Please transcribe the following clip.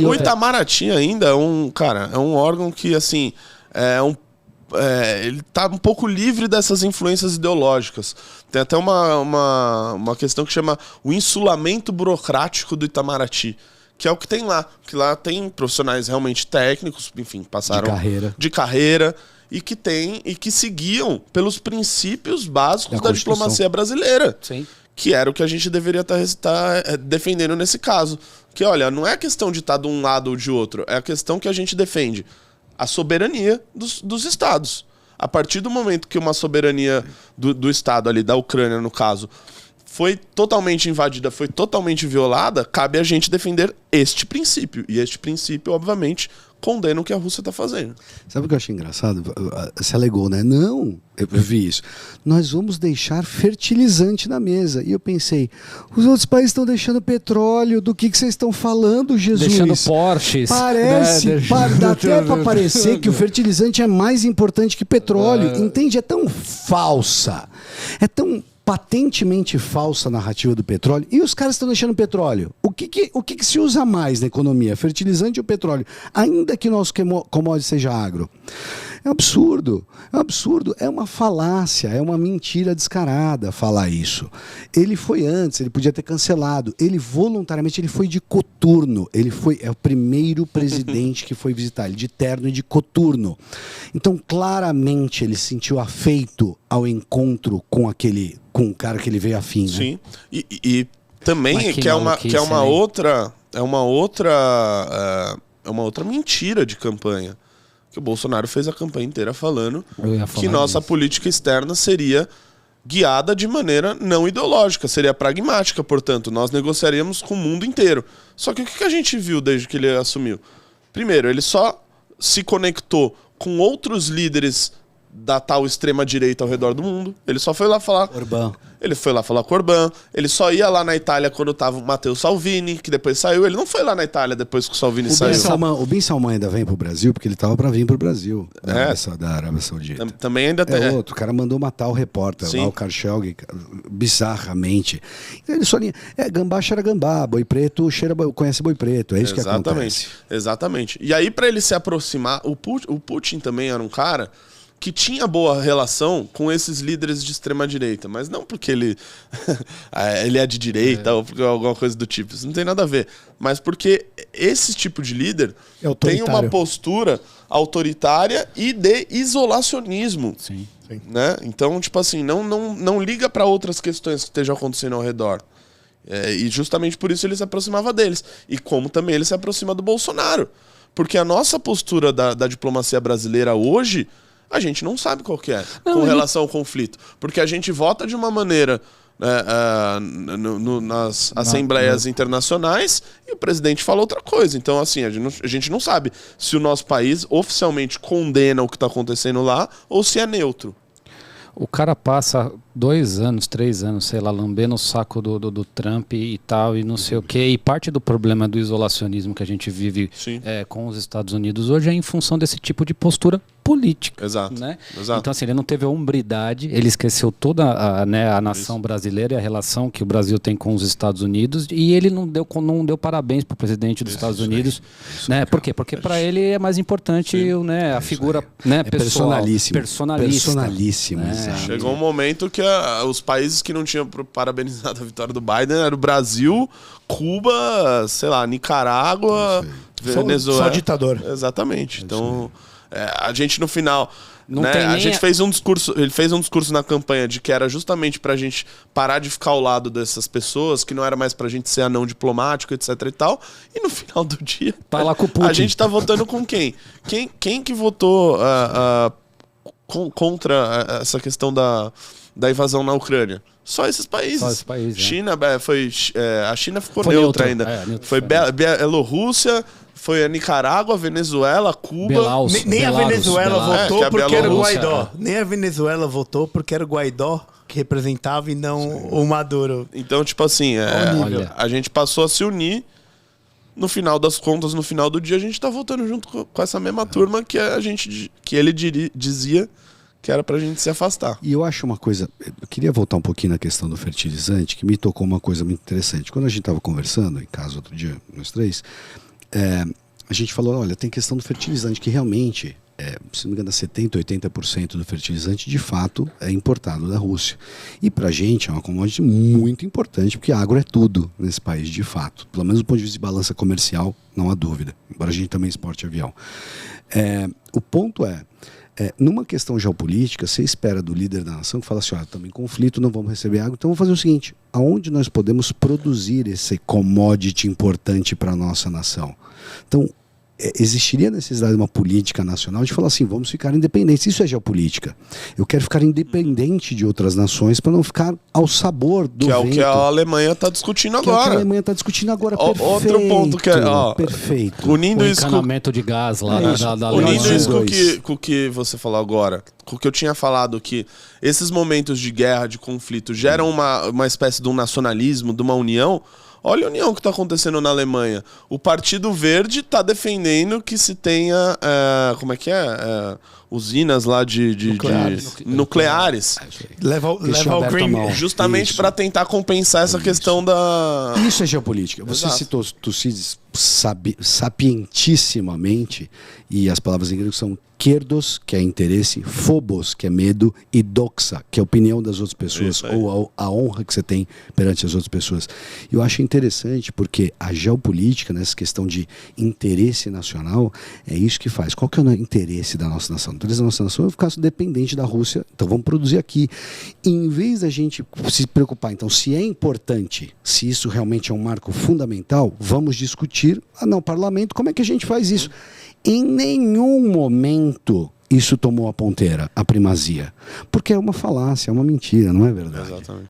O Itamaraty ainda é um órgão que, assim, ele tá um pouco livre dessas influências ideológicas. Tem até uma questão que chama o insulamento burocrático do Itamaraty, que é o que tem lá. Que lá tem profissionais realmente técnicos, enfim, passaram de carreira e que seguiam pelos princípios básicos da diplomacia brasileira. Sim. Que era o que a gente deveria estar defendendo nesse caso. Que, olha, não é questão de estar de um lado ou de outro, é a questão que a gente defende a soberania dos estados. A partir do momento que uma soberania do estado ali, da Ucrânia no caso, foi totalmente invadida, foi totalmente violada, cabe a gente defender este princípio. E este princípio, obviamente, condena o que a Rússia está fazendo. Sabe o que eu achei engraçado? Você alegou, né? Não, eu vi isso. Nós vamos deixar fertilizante na mesa. E eu pensei, os outros países estão deixando petróleo, do que vocês estão falando, Jesus? Deixando Porsches. Parece, dá até para parecer que o fertilizante é mais importante que petróleo. Entende? É tão falsa. É tão patentemente falsa a narrativa do petróleo. E os caras estão deixando petróleo. O que se usa mais na economia? Fertilizante ou petróleo? Ainda que nosso commodity seja agro. É um absurdo. É um absurdo. É uma falácia. É uma mentira descarada falar isso. Ele foi antes, ele podia ter cancelado. Ele voluntariamente foi de coturno. É o primeiro presidente que foi visitar ele, de terno e de coturno. Então, claramente, ele se sentiu afeito ao encontro com o cara que ele veio afim. Né? Sim. E também que é uma outra mentira de campanha. Que o Bolsonaro fez a campanha inteira falando que nossa política externa seria guiada de maneira não ideológica, seria pragmática, portanto, nós negociaríamos com o mundo inteiro. Só que o que a gente viu desde que ele assumiu? Primeiro, ele só se conectou com outros líderes da tal extrema-direita ao redor do mundo. Ele só foi lá falar... Orbán. Ele foi lá falar com o Orbán. Ele só ia lá na Itália quando tava o Matteo Salvini, que depois saiu. Ele não foi lá na Itália depois que o Salvini saiu. O Bin Salman ainda vem pro Brasil, porque ele tava para vir pro Brasil, da Arábia Saudita. Também ainda tem... outro, o cara mandou matar o repórter lá, o Khashoggi, bizarramente. Ele só... gambá cheira gambá, boi preto conhece boi preto, é isso que acontece. Exatamente. E aí, para ele se aproximar, o Putin também era um cara que tinha boa relação com esses líderes de extrema-direita, mas não porque ele é de direita ou porque alguma coisa do tipo, isso não tem nada a ver, mas porque esse tipo de líder tem uma postura autoritária e de isolacionismo. Sim. Né? Então, tipo assim, não liga para outras questões que estejam acontecendo ao redor. E justamente por isso ele se aproximava deles. E como também ele se aproxima do Bolsonaro. Porque a nossa postura da diplomacia brasileira hoje, a gente não sabe qual que é com relação ao conflito. Porque a gente vota de uma maneira nas assembleias internacionais e o presidente fala outra coisa. Então, assim, a gente não sabe se o nosso país oficialmente condena o que está acontecendo lá ou se é neutro. O cara passa 2 anos, 3 anos, sei lá, lambendo o saco do Trump e tal, e não sei o quê. E parte do problema do isolacionismo que a gente vive com os Estados Unidos hoje é em função desse tipo de postura política. Exato. Né? Exato. Então, assim, ele não teve a hombridade, ele esqueceu toda a nação brasileira e a relação que o Brasil tem com os Estados Unidos, e ele não deu parabéns para o presidente dos Estados Unidos. Né? Por quê? Porque para ele é mais importante a figura pessoal. Personalíssimo. Né? Chegou um momento que os países que não tinham parabenizado a vitória do Biden eram o Brasil, Cuba, sei lá, Nicarágua, Venezuela. Só ditador. Exatamente. Então, a gente no final... A gente fez um discurso, ele fez um discurso na campanha de que era justamente pra gente parar de ficar ao lado dessas pessoas, que não era mais pra gente ser anão diplomático, etc e tal. E no final do dia, tá lá com o Putin. A gente tá votando com quem? Quem que votou contra essa questão da invasão na Ucrânia? Só esses países. China, a China ficou neutra ainda. Foi Bielorrússia, foi a Nicarágua, Venezuela, Cuba. Nem a Venezuela votou porque era o Guaidó. Nem a Venezuela votou porque era o Guaidó que representava e não o Maduro. Então, tipo assim, a gente passou a se unir. No final das contas, no final do dia, a gente tá votando junto com essa mesma turma que ele dizia que era pra gente se afastar. E eu acho uma coisa, eu queria voltar um pouquinho na questão do fertilizante, que me tocou uma coisa muito interessante. Quando a gente estava conversando em casa outro dia, nós três, a gente falou, olha, tem questão do fertilizante, que realmente, se não me engano, 70%, 80% do fertilizante, de fato, é importado da Rússia. E pra gente é uma commodity muito importante, porque agro é tudo nesse país, de fato. Pelo menos do ponto de vista de balança comercial, não há dúvida. Embora a gente também exporte avião. O ponto numa questão geopolítica, você espera do líder da nação que fala assim, estamos em conflito, não vamos receber água, então vamos fazer o seguinte, aonde nós podemos produzir esse commodity importante para a nossa nação? Então, existiria a necessidade de uma política nacional de falar assim, vamos ficar independentes. Isso é geopolítica. Eu quero ficar independente de outras nações para não ficar ao sabor do vento. Que é o que a Alemanha está discutindo agora. É o que a Alemanha está discutindo agora. Perfeito. Outro ponto que perfeito. Unindo o isso encanamento de gás lá da Alemanha. Unindo isso com o que você falou agora, com o que eu tinha falado, que esses momentos de guerra, de conflito, geram uma espécie de um nacionalismo, de uma união. Olha a união que está acontecendo na Alemanha. O Partido Verde está defendendo que se tenha, usinas lá de nucleares. Leva o Green. Justamente para tentar compensar essa questão da... Isso é geopolítica. Você citou Tucídides sapientissimamente, e as palavras em grego são kerdos, que é interesse, phobos, que é medo, e doxa, que é a opinião das outras pessoas, ou a honra que você tem perante as outras pessoas. Eu acho interessante porque a geopolítica, nessa questão de interesse nacional, é isso que faz. Qual que é o interesse da nossa nação? O interesse da nossa nação é ficar dependente da Rússia, então vamos produzir aqui. E em vez da gente se preocupar, então, se é importante, se isso realmente é um marco fundamental, vamos discutir no parlamento como é que a gente faz isso. Em nenhum momento isso tomou a ponteira, a primazia. Porque é uma falácia, é uma mentira, não é verdade? Exatamente.